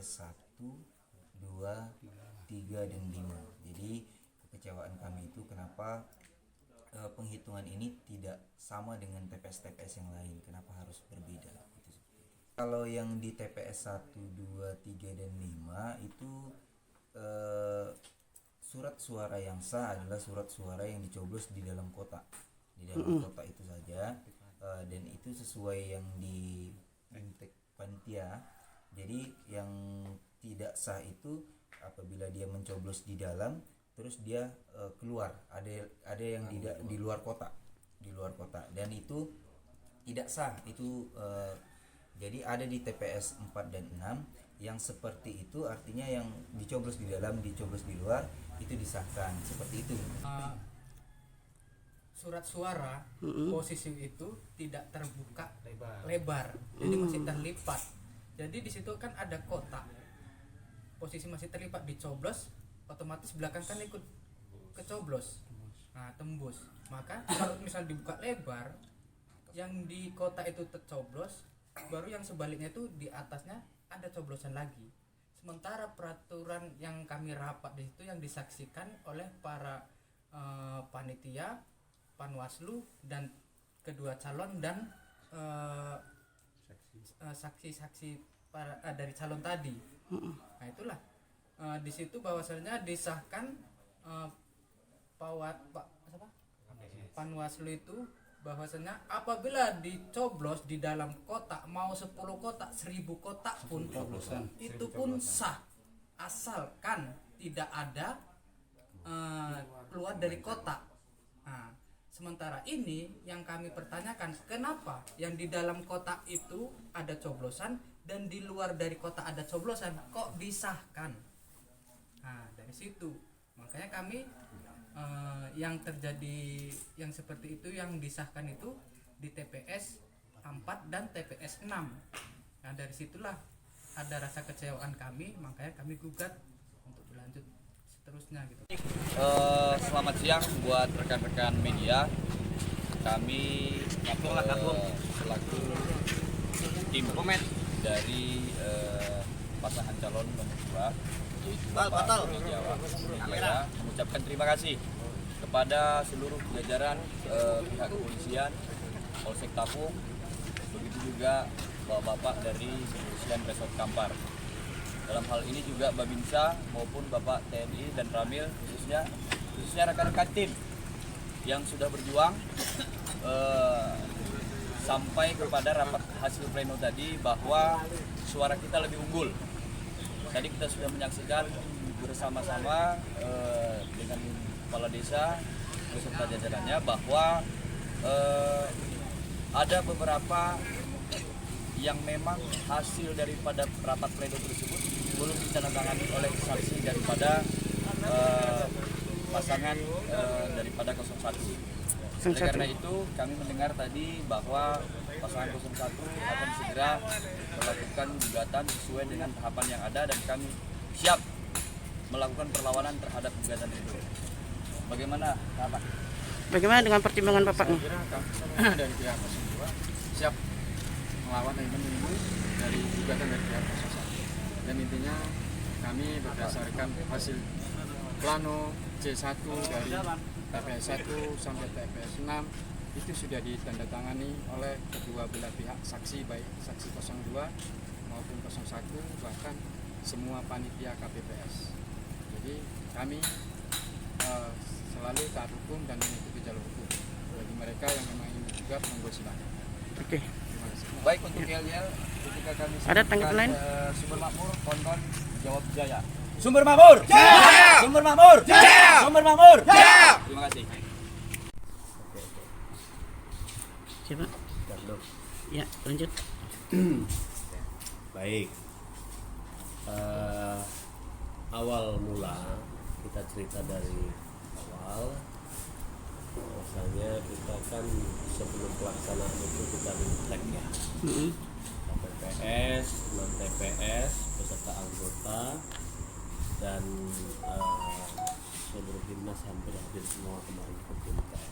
TPS 1, 2, 3, dan 5. Jadi kekecewaan kami itu kenapa penghitungan ini tidak sama dengan TPS-TPS yang lain, kenapa harus berbeda gitu. Kalau yang di TPS 1, 2, 3, dan 5 itu surat suara yang sah adalah surat suara yang dicoblos di dalam kotak itu saja, dan itu sesuai yang di panitia. Jadi yang tidak sah itu apabila dia mencoblos di dalam terus dia keluar, ada yang di luar kotak, dan itu tidak sah itu. Jadi ada di TPS 4 dan 6 yang seperti itu, artinya yang dicoblos di dalam, dicoblos di luar itu disahkan, seperti itu. Surat suara posisi itu tidak terbuka lebar, jadi masih terlipat. Jadi di situ kan ada kotak, posisi masih terlipat, dicoblos otomatis belakang kan ikut kecoblos, tembus. Maka kalau misal dibuka lebar, yang di kotak itu tercoblos, baru yang sebaliknya itu di atasnya ada coblosan lagi. Sementara peraturan yang kami rapat di situ yang disaksikan oleh para panitia, Panwaslu, dan kedua calon dan saksi-saksi dari calon tadi. Nah itulah di situ bahwasanya disahkan Panwaslu itu bahwasanya apabila dicoblos di dalam kotak, mau 10 kotak, 1000 kotak pun itu pun sah, asalkan tidak ada keluar dari kotak. Sementara ini yang kami pertanyakan, kenapa yang di dalam kotak itu ada coblosan dan di luar dari kotak ada coblosan, kok disahkan? Dari situ makanya kami yang terjadi yang seperti itu, yang disahkan itu di TPS 4 dan TPS 6. Dari situlah ada rasa kecewaan kami, makanya kami gugat untuk berlanjut seterusnya gitu. Selamat siang buat rekan-rekan media. Kami selaku tim dari pasangan calon nomor 2 yaitu Bapak Tony Jawa mengucapkan terima kasih kepada seluruh jajaran pihak kepolisian Polsek Tapung, begitu juga bapak-bapak dari kepolisian Resort Kampar. Dalam hal ini juga Babinsa maupun Bapak TNI dan Ramil, khususnya rekan-rekan tim yang sudah berjuang sampai kepada rapat hasil pleno tadi bahwa suara kita lebih unggul. Tadi kita sudah menyaksikan bersama-sama dengan kepala desa beserta jajarannya bahwa ada beberapa yang memang hasil daripada rapat pleno tersebut belum ditandatangani oleh saksi daripada pasangan daripada 01. Oleh karena itu kami mendengar tadi bahwa pasangan 01 akan segera melakukan gugatan sesuai dengan tahapan yang ada, dan kami siap melakukan perlawanan terhadap gugatan itu. Bagaimana Bapak? Bagaimana dengan pertimbangan Bapak? Saya kira kami dari pihak 02 siap melawan dan menunggu dari gugatan dari pihak 01. Dan intinya kami berdasarkan hasil plano C1 dari TPS 1 sampai TPS 6 itu sudah ditandatangani oleh kedua belah pihak saksi, baik saksi 02 maupun 01, bahkan semua panitia KPPS. Jadi kami selalu taat hukum dan mengikuti jalur hukum. Bagi mereka yang memang ingin juga, monggo silakan. Oke. Terima kasih. Baik, untuk yel-yel ketika kami Ada tanggapan lain? Sumber Makmur, kawan-kawan jawab Jaya. Sumber Makmur! Jaya! Sumber Makmur! Jaya! Sumber Makmur! Jaya! Terima kasih. Siapa? Ya, lanjut. Baik, awal mula kita cerita dari awal, misalnya kita kan sebelum pelaksanaan itu kita cek ya, KPPS, non TPS, beserta anggota dan seluruh dinas hampir hadir semua kemarin ke Bimtek.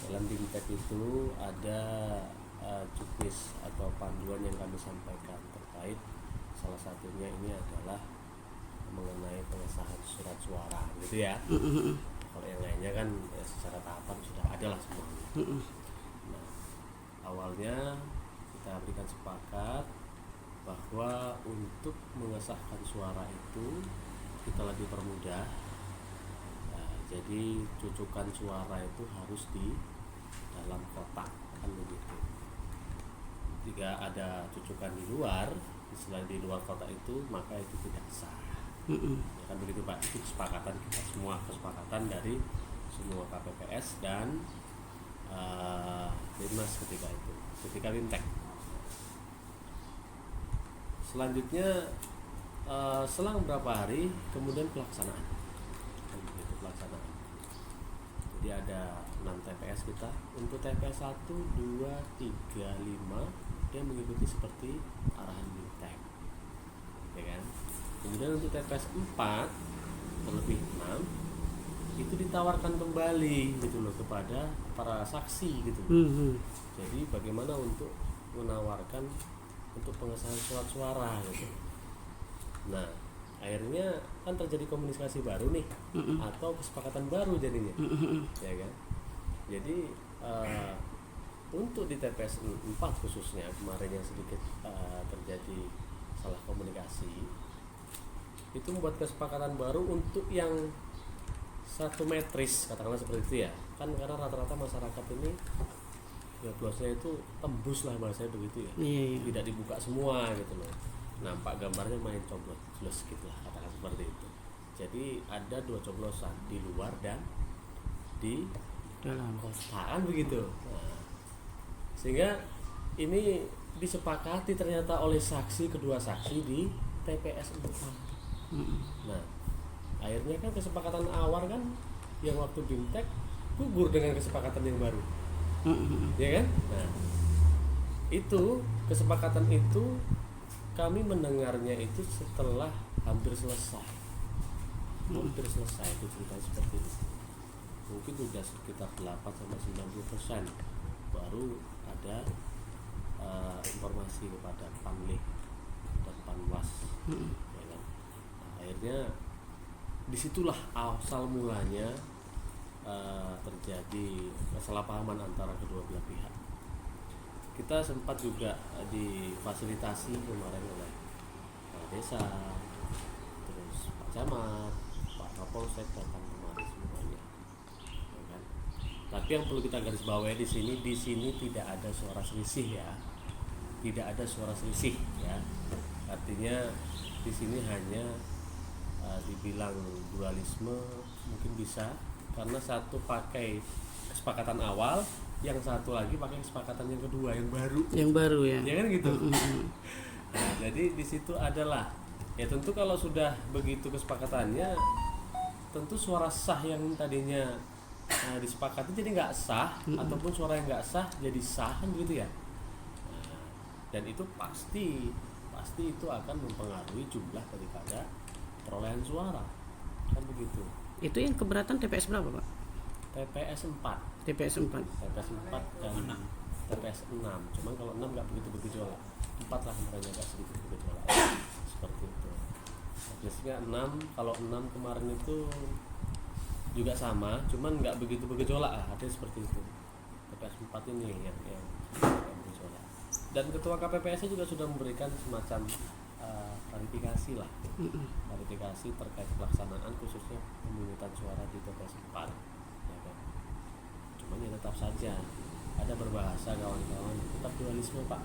Dalam Bimtek itu ada juknis atau panduan yang kami sampaikan terkait salah satunya ini adalah mengenai pengesahan surat suara gitu ya. Kalau yang lainnya kan ya secara tahapan sudah ada lah semuanya. Nah, awalnya kita berikan sepakat bahwa untuk mengesahkan suara itu kita lebih permudah. Nah, jadi cucukan suara itu harus di dalam kotak kan begitu. Jika ada cucukan di luar, selain di luar kotak itu, maka itu tidak sah. Ya kan begitu Pak, itu kesepakatan kita semua, kesepakatan dari semua KPPS dan Dinas ketika Bintek. Selanjutnya selang beberapa hari kemudian pelaksanaan. Jadi ada 6 TPS kita. Untuk TPS 1, 2, 3, 5 dia mengikuti seperti arahan Bintek. Ya kan? Kemudian untuk TPS 4 terlebih 6 itu ditawarkan kembali gitu loh kepada para saksi gitu. Jadi bagaimana untuk menawarkan untuk pengesahan surat suara gitu. Nah, akhirnya kan terjadi komunikasi baru nih atau kesepakatan baru jadinya. Ya kan? Jadi untuk di TPS 4 khususnya kemarin yang sedikit terjadi salah komunikasi, itu membuat kesepakatan baru untuk yang satu metris, katakanlah seperti itu ya kan, karena rata-rata masyarakat ini ya biasanya itu tembus lah bahasanya begitu ya. Tidak dibuka semua gitu loh, nampak gambarnya main coblos gitu lah, katakan seperti itu. Jadi ada 2 coblosan di luar dan di dalam kotaan begitu. Nah, sehingga ini disepakati ternyata oleh kedua saksi di TPS 4. Nah, akhirnya kan kesepakatan awal kan yang waktu Bintek gugur dengan kesepakatan yang baru. Ya kan? Nah, itu kesepakatan itu kami mendengarnya itu setelah hampir selesai itu ceritanya seperti itu. Mungkin sudah sekitar 8-90% baru ada informasi kepada Panlih dan Panwas. Ya kan? Nah, akhirnya disitulah asal mulanya terjadi kesalahpahaman antara kedua belah pihak. Kita sempat juga difasilitasi kemarin oleh Kepala Desa, terus Pak Camat, Pak Kapolsek datang kemarin semuanya. Ya kan? Tapi yang perlu kita garis bawahi di sini tidak ada suara selisih ya, tidak ada suara selisih ya. Artinya di sini hanya dibilang dualisme mungkin bisa, karena satu pakai kesepakatan awal, yang satu lagi pakai kesepakatan yang kedua yang baru ya kan gitu. Nah, jadi di situ adalah ya tentu kalau sudah begitu kesepakatannya, tentu suara sah yang tadinya disepakati jadi nggak sah, ataupun suara yang nggak sah jadi sah kan gitu ya. Nah, dan itu pasti itu akan mempengaruhi jumlah daripada perolehan suara kan begitu. Itu yang keberatan TPS berapa Pak? TPS 4 TPS 4 dan TPS 6. Cuman kalau 6 nggak begitu bergejolak, 4 lah mereka agak sedikit bergejolak seperti itu. Biasanya 6, kalau 6 kemarin itu juga sama, cuman nggak begitu bergejolak lah, ada seperti itu. TPS 4 ini yang bergejolak. Dan ketua KPPS juga sudah memberikan semacam klarifikasi lah, klarifikasi terkait pelaksanaan khususnya pemungutan suara di TPS 4. Ya kan? Cuman ya tetap saja ada berbahasa kawan-kawan, tetap dualisme Pak,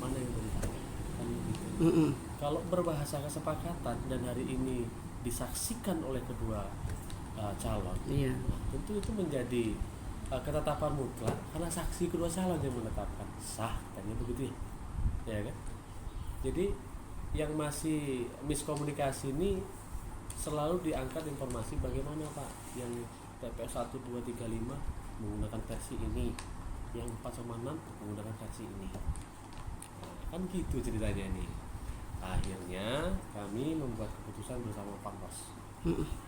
mana yang benar kan begitu. Kalau berbahasa kesepakatan dan hari ini disaksikan oleh kedua calon, tentu itu menjadi ketetapan mutlak karena saksi kedua calon yang menetapkan sah, katanya begitu ya kan. Jadi yang masih miskomunikasi ini selalu diangkat informasi bagaimana Pak yang TPS 1, 2, 3, 5 menggunakan versi ini, yang 4 sama 6 menggunakan versi ini. Nah, kan gitu ceritanya nih. Akhirnya kami membuat keputusan bersama Panwas.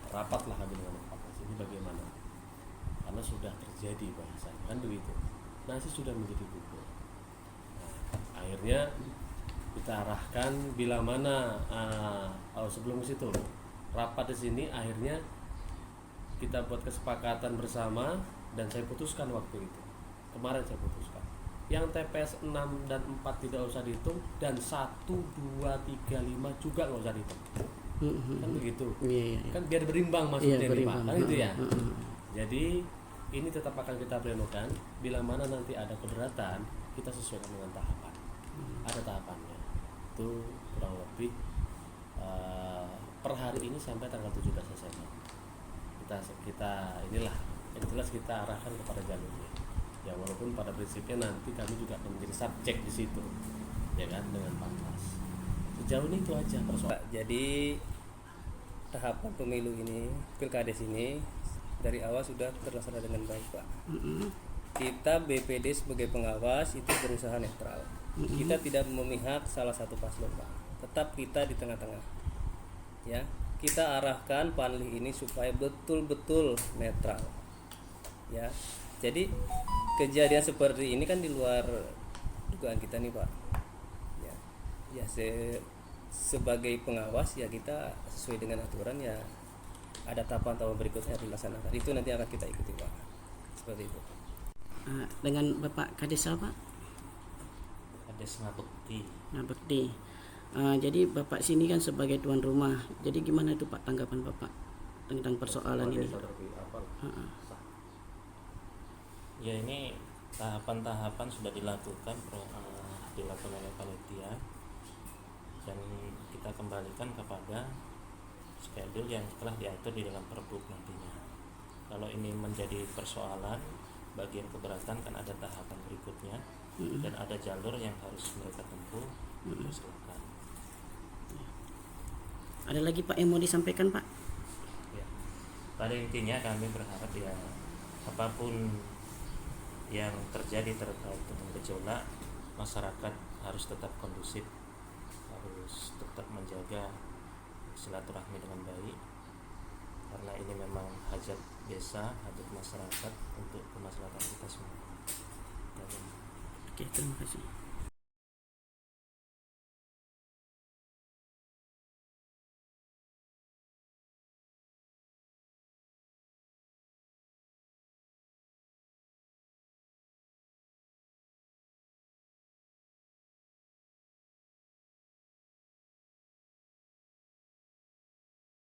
Rapatlah kami dengan Panwas ini bagaimana, karena sudah terjadi bahasanya kan begitu, nasi sudah menjadi bubur. akhirnya kita arahkan bila mana sebelum ke situ rapat di sini, akhirnya kita buat kesepakatan bersama dan saya putuskan waktu itu. Kemarin saya putuskan yang TPS 6 dan 4 tidak usah dihitung, dan 1, 2, 3, 5 juga nggak usah dihitung. Kan begitu. Iya. Kan biar berimbang maksudnya nih, Pak. Berimbang. Kan gitu ya. Jadi ini tetap akan kita plenokan. Bila mana nanti ada keberatan, kita sesuaikan dengan tahapan. Ada tahapannya. Itu kurang lebih per hari ini sampai tanggal 17 Desember. Kita inilah yang jelas kita arahkan kepada jalurnya. Ya walaupun pada prinsipnya nanti kami juga akan menjadi subjek di situ, ya kan, dengan Panwas. Sejauh ini itu aja persoalan. Jadi tahapan pemilu ini, pilkades ini dari awal sudah terlaksana dengan baik, Pak. Kita BPD sebagai pengawas itu berusaha netral. Kita tidak memihak salah satu paslon, Pak. Tetap kita di tengah-tengah. Ya, kita arahkan panlih ini supaya betul-betul netral. Ya. Jadi kejadian seperti ini kan di luar dugaan kita nih, Pak. Ya, sebagai pengawas ya kita sesuai dengan aturan, ya ada tahapan-tahapan berikutnya yang dilaksanakan. Itu nanti akan kita ikuti, Pak. Seperti itu. Dengan Bapak Kades apa? Kades Ngabekti. Ngabekti. Jadi Bapak sini kan sebagai tuan rumah. Jadi gimana itu Pak tanggapan Bapak tentang persoalan ini? Ya, ini tahapan-tahapan sudah dilakukan oleh panitia, dan kita kembalikan kepada schedule yang telah diatur di dalam Pergub nantinya. Kalau ini menjadi persoalan bagian keberatan, kan ada tahapan berikutnya dan ada jalur yang harus mereka tempuh. Silakan. Ada lagi Pak yang mau disampaikan Pak? Ya. Pada intinya kami berharap ya apapun yang terjadi terkait dengan gejolak, masyarakat harus tetap kondusif, harus tetap menjaga silaturahmi dengan baik, karena ini memang hajat desa, hajat masyarakat untuk kemaslahatan kita semua. Oke, terima kasih.